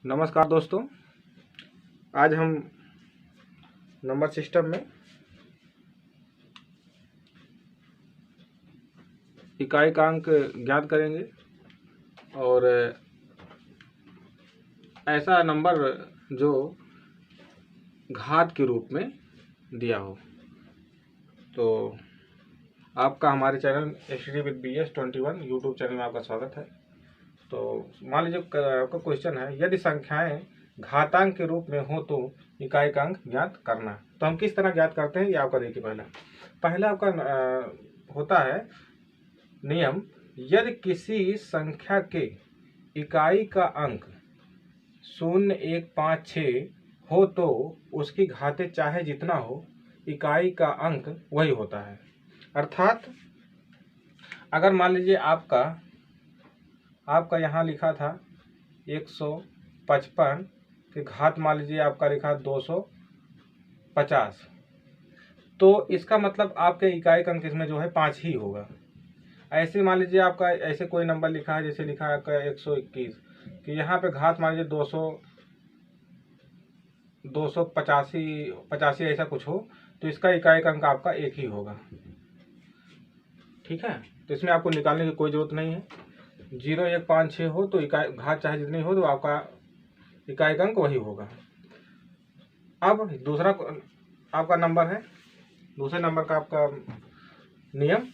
नमस्कार दोस्तों, आज हम नंबर सिस्टम में इकाई का अंक ज्ञात करेंगे और ऐसा नंबर जो घात के रूप में दिया हो। तो आपका हमारे channel study with BS 21 YouTube channel में आपका स्वागत है। तो मान लीजिए आपका क्वेश्चन है, यदि संख्याएं घातांक के रूप में हो तो इकाई का अंक ज्ञात करना। तो हम किस तरह ज्ञात करते हैं ये आपका देखिए। पहला आपका होता है नियम, यदि किसी संख्या के इकाई का अंक 0, 1, 5, 6 हो तो उसकी घाते चाहे जितना हो, इकाई का अंक वही होता है। अर्थात अगर मान लीजिए आपका यहाँ लिखा था 155 के घात मान लीजिए आपका लिखा 250, तो इसका मतलब आपके इकाई का अंक इसमें जो है 5 ही होगा। ऐसे मान लीजिए आपका ऐसे कोई नंबर लिखा है, जैसे लिखा है आपका 121 कि यहाँ पे घात मान लीजिए 285 ऐसा कुछ हो, तो इसका इकाई का अंक आपका 1 ही होगा। ठीक है, तो इसमें आपको निकालने की कोई जरूरत नहीं है। 0, 1, 5, 6 हो तो इकाई घात चाहे जितनी हो तो आपका इकाई का अंक वही होगा। अब दूसरा आपका नंबर है, दूसरे नंबर का आपका नियम,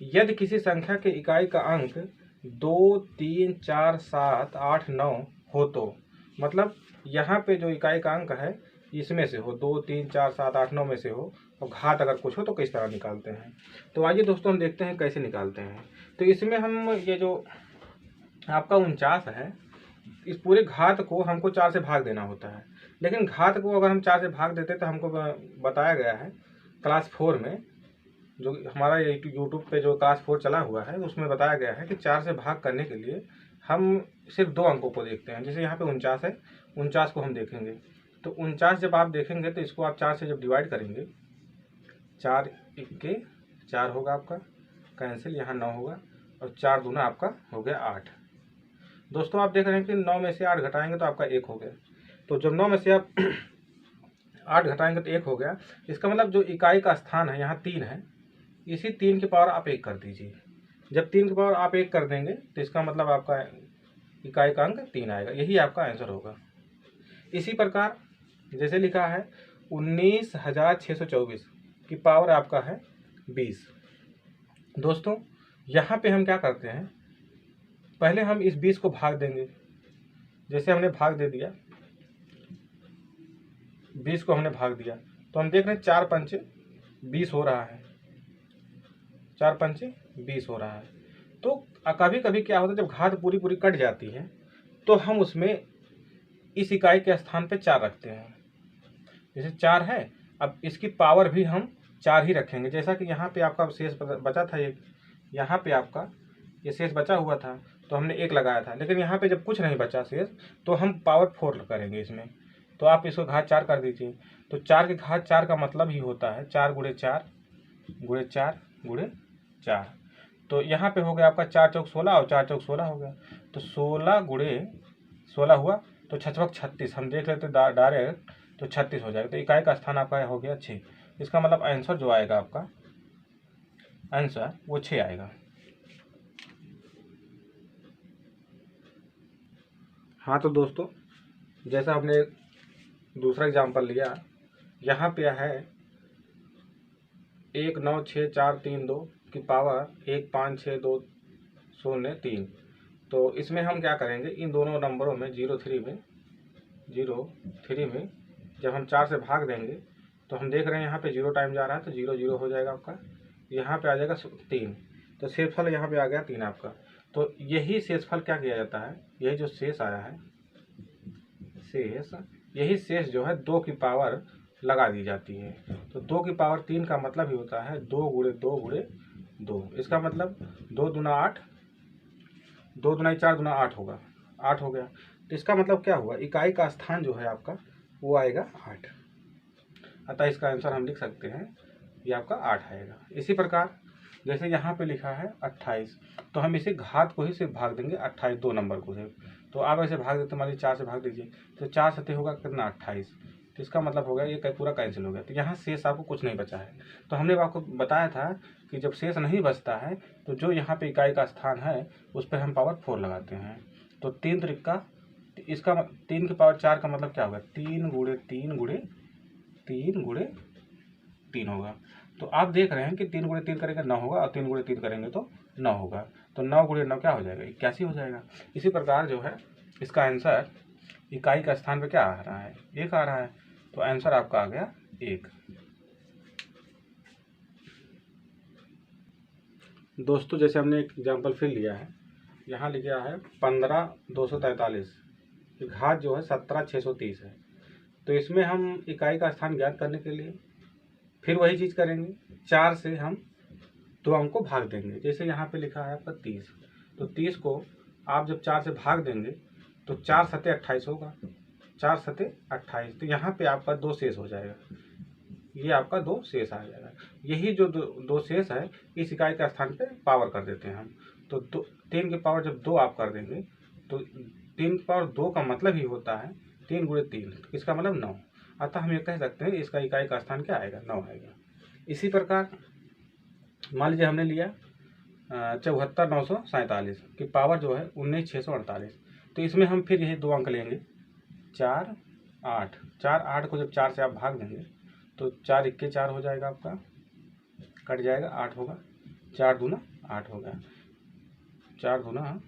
यदि किसी संख्या के इकाई का अंक 2, 3, 4, 7, 8, 9 हो तो, मतलब यहाँ पे जो इकाई का अंक है इसमें से हो, 2, 3, 4, 7, 8, 9 में से हो, और घात अगर कुछ हो तो किस तरह निकालते हैं। तो आइए दोस्तों हम देखते हैं कैसे निकालते हैं। तो इसमें हम ये जो आपका 49 है, इस पूरे घात को हमको 4 से भाग देना होता है। लेकिन घात को अगर हम 4 से भाग देते तो हमको बताया गया है क्लास 4 में, जो हमारा यूट्यूब पे जो क्लास 4 चला हुआ है उसमें बताया गया है कि 4 से भाग करने के लिए हम सिर्फ 2 अंकों को देखते हैं। जैसे यहाँ पे 49 है, 49 को हम देखेंगे तो 49 जब आप देखेंगे तो इसको आप 4 से जब डिवाइड करेंगे, 4 इक्के 4 होगा आपका, कैंसिल, यहाँ 9 होगा, और 4 दूना आपका हो गया 8। दोस्तों आप देख रहे हैं कि 9 में से 8 घटाएंगे तो आपका 1 हो गया। तो जब 9 में से आप 8 घटाएंगे तो 1 हो गया। इसका मतलब जो इकाई का स्थान है यहाँ 3 है, इसी 3 की पावर आप 1 कर दीजिए। जब 3 की पावर आप 1 कर देंगे तो इसका मतलब आपका इकाई का अंक 3 आएगा। यही आपका आंसर होगा। इसी प्रकार जैसे लिखा है 19,624 की पावर आपका है 20। दोस्तों यहाँ पे हम क्या करते हैं, पहले हम इस 20 को भाग देंगे। जैसे हमने भाग दे दिया, 20 को हमने भाग दिया तो हम देख रहे हैं 4 पंचे 20 हो रहा है, 4 पंचे 20 हो रहा है। तो कभी कभी क्या होता है, जब घात पूरी पूरी कट जाती है तो हम उसमें इस इकाई के स्थान पे 4 रखते हैं। जैसे 4 है, अब इसकी पावर भी हम 4 ही रखेंगे। जैसा कि यहाँ पे आपका शेष बचा था, यहाँ पे आपका ये शेष बचा हुआ था तो हमने 1 लगाया था, लेकिन यहाँ पे जब कुछ नहीं बचा शेष तो हम पावर 4 करेंगे इसमें। तो आप इसको घात 4 कर दीजिए। तो 4 के घात 4 का मतलब ही होता है 4 गुणे 4 गुणे 4 गुणे 4। तो यहाँ पे हो गया आपका 4 चौक 16 और 4 चौक 16 हो गया। तो 16 गुणे 16 हुआ तो 6 36, हम देख लेते डायरेक्ट, तो 36 हो जाएगा। तो इकाई का स्थान आपका हो गया 6। इसका मतलब आंसर जो आएगा आपका आंसर वो 6 आएगा। हाँ तो दोस्तों जैसा हमने दूसरा एग्जाम्पल लिया, यहाँ पे है 196,432 की पावर 156,203। तो इसमें हम क्या करेंगे, इन दोनों नंबरों में 03 में जब हम 4 से भाग देंगे तो हम देख रहे हैं यहाँ पे 0 टाइम जा रहा है तो 0 0 हो जाएगा आपका, यहाँ पे आ जाएगा 3। तो शेषफल यहाँ पे आ गया 3 आपका। तो यही शेषफल क्या किया जाता है, यही जो शेष आया है शेष, यही शेष जो है 2 की पावर लगा दी जाती है। तो 2 की पावर 3 का मतलब ही होता है 2 गुणे 2 गुणे 2। इसका मतलब 2 दूना 8, 2 दूना 4 दूना 8 होगा, 8 हो गया। तो इसका मतलब क्या हुआ, इकाई का स्थान जो है आपका वो आएगा 8। अतः इसका आंसर हम लिख सकते हैं ये आपका 8 आएगा। इसी प्रकार जैसे यहाँ पे लिखा है 28, तो हम इसे घात को ही सिर्फ भाग देंगे 28 2 नंबर को सिर्फ। तो आप ऐसे भाग देते, मान लीजिए 4 से भाग दीजिए, तो 4 सते होगा कितना 28। तो इसका मतलब हो गया ये पूरा कैंसिल हो गया। तो यहाँ शेष आपको कुछ नहीं बचा है। तो हमने आपको बताया था कि जब शेष नहीं बचता है तो जो यहाँ पे इकाई का स्थान है उस पर हम पावर 4 लगाते हैं। तो 3 त्रिका, इसका 3 की पावर 4 का मतलब क्या होगा, 3 गुणे 3 गुणे 3 गुणे 3 होगा। तो आप देख रहे हैं कि 3 गुणे 3 करेंगे 9 होगा और 3 गुणे 3 करेंगे तो 9 होगा। तो 9 गुणे 9 क्या हो जाएगा, 81 हो जाएगा। इसी प्रकार जो है इसका आंसर इकाई का स्थान पे क्या आ रहा है, 1 आ रहा है। तो आंसर आपका आ गया 1। दोस्तों जैसे हमने एक एग्जाम्पल फिर लिया है, यहाँ लिखा है 15,243 की घात जो है 17,630 है। तो इसमें हम इकाई का स्थान ज्ञात करने के लिए फिर वही चीज़ करेंगे, 4 से हम 2 अंक को भाग देंगे। जैसे यहाँ पे लिखा है आपका 30, तो 30 को आप जब 4 से भाग देंगे तो 4 सते 28 होगा, 4 सते 28। तो यहाँ पे आपका 2 शेष हो जाएगा, ये आपका 2 शेष आ जाएगा। यही जो 2 शेष है इस इकाई के स्थान पे पावर कर देते हैं हम। तो 3 की पावर जब 2 आप कर देंगे तो 3 की पावर 2 का मतलब ही होता है 3 गुणे 3, इसका मतलब 9। अतः हम ये कह सकते हैं इसका इकाई का स्थान क्या आएगा, 9 आएगा। इसी प्रकार मान लीजिए हमने लिया 74,947 की पावर जो है 19,648। तो इसमें हम फिर यही 2 अंक लेंगे, 4 8। 4 8 को जब 4 से आप भाग देंगे तो 4 इक्के 4 हो जाएगा, आपका कट जाएगा, 8 होगा, 4 दूना 8 होगा, 4 दूना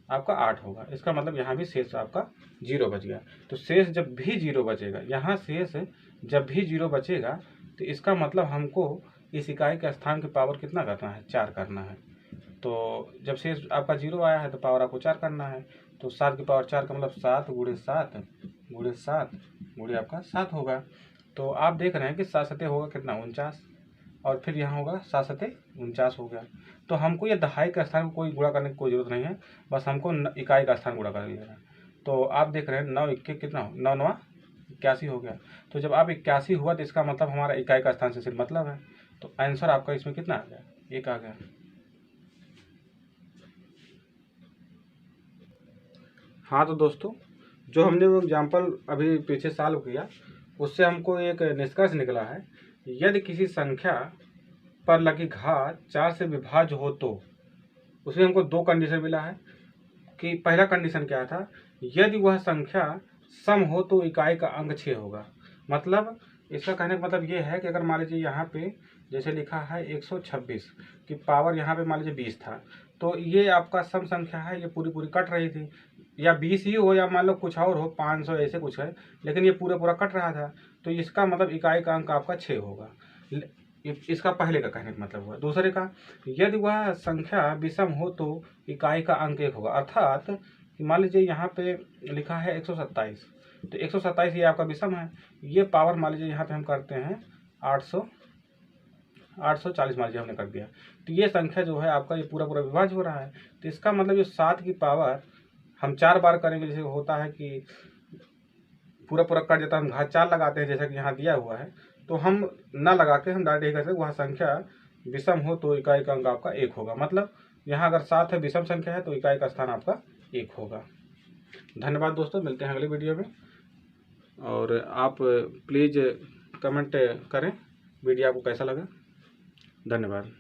आपका 8 होगा। इसका मतलब यहाँ भी शेष आपका 0 बच गया। तो शेष जब भी 0 बचेगा, यहाँ शेष जब भी 0 बचेगा तो इसका मतलब हमको इस इकाई के स्थान की पावर कितना करना है, 4 करना है। तो जब शेष आपका 0 आया है तो पावर आपको 4 करना है। तो 7 की पावर 4 का मतलब 7 गुणे 7 गुणे 7 गुणे आपका 7 होगा। तो आप देख रहे हैं कि 7 सते होगा कितना 49, और फिर यहाँ होगा 7 सते 49 हो गया। तो हमको ये दहाई का स्थान कोई गुणा करने की कोई जरूरत नहीं है, बस हमको इकाई का स्थान गुणा कर लेना। तो आप देख रहे हैं 9 इक्के कितना, 9 9 81 हो गया। तो जब आप 81 हुआ तो इसका मतलब हमारा इकाई का स्थान से सिर्फ मतलब है। तो आंसर आपका इसमें कितना आ गया, 1 आ गया। हाँ तो दोस्तों जो हमने वो एग्जाम्पल अभी पीछे सॉल्व किया उससे हमको एक निष्कर्ष निकला है, यदि किसी संख्या पर लगी घात 4 से विभाज्य हो तो उसमें हमको 2 कंडीशन मिला है। कि पहला कंडीशन क्या था, यदि वह संख्या सम हो तो इकाई का अंक 6 होगा। मतलब इसका कहने का मतलब ये है कि अगर मान लीजिए यहाँ पे जैसे लिखा है 126 की पावर यहाँ पे मान लीजिए 20 था, तो ये आपका सम संख्या है, ये पूरी पूरी कट रही थी, या 20 ही हो या मान लो कुछ और हो 500 ऐसे कुछ है, लेकिन ये पूरा पूरा कट रहा था। तो इसका मतलब इकाई का अंक आपका 6 होगा। इसका पहले का कहने का मतलब हुआ। दूसरे का, यदि वह संख्या विषम हो तो इकाई का अंक 1 होगा। अर्थात मान लीजिए यहाँ पे लिखा है 127, तो 127 ये आपका विषम है, ये पावर मान लीजिए यहाँ पे हम करते हैं 840 मान लीजिए हमने कर दिया, तो ये संख्या जो है आपका ये पूरा पूरा विभाज्य हो रहा है। तो इसका मतलब ये 7 की पावर हम 4 बार करेंगे, जैसे होता है कि पूरा पूरा कट जाता है, हम घात 4 लगाते हैं जैसा कि यहाँ दिया हुआ है, तो हम न लगा के हम डायरेक्ट कर सकते, वह संख्या विषम हो तो इकाई का अंक आपका 1 होगा। मतलब यहाँ अगर 7 है विषम संख्या है तो इकाई का स्थान आपका 1 होगा। धन्यवाद दोस्तों, मिलते हैं अगले वीडियो में। और आप प्लीज़ कमेंट करें वीडियो आपको कैसा लगा। धन्यवाद।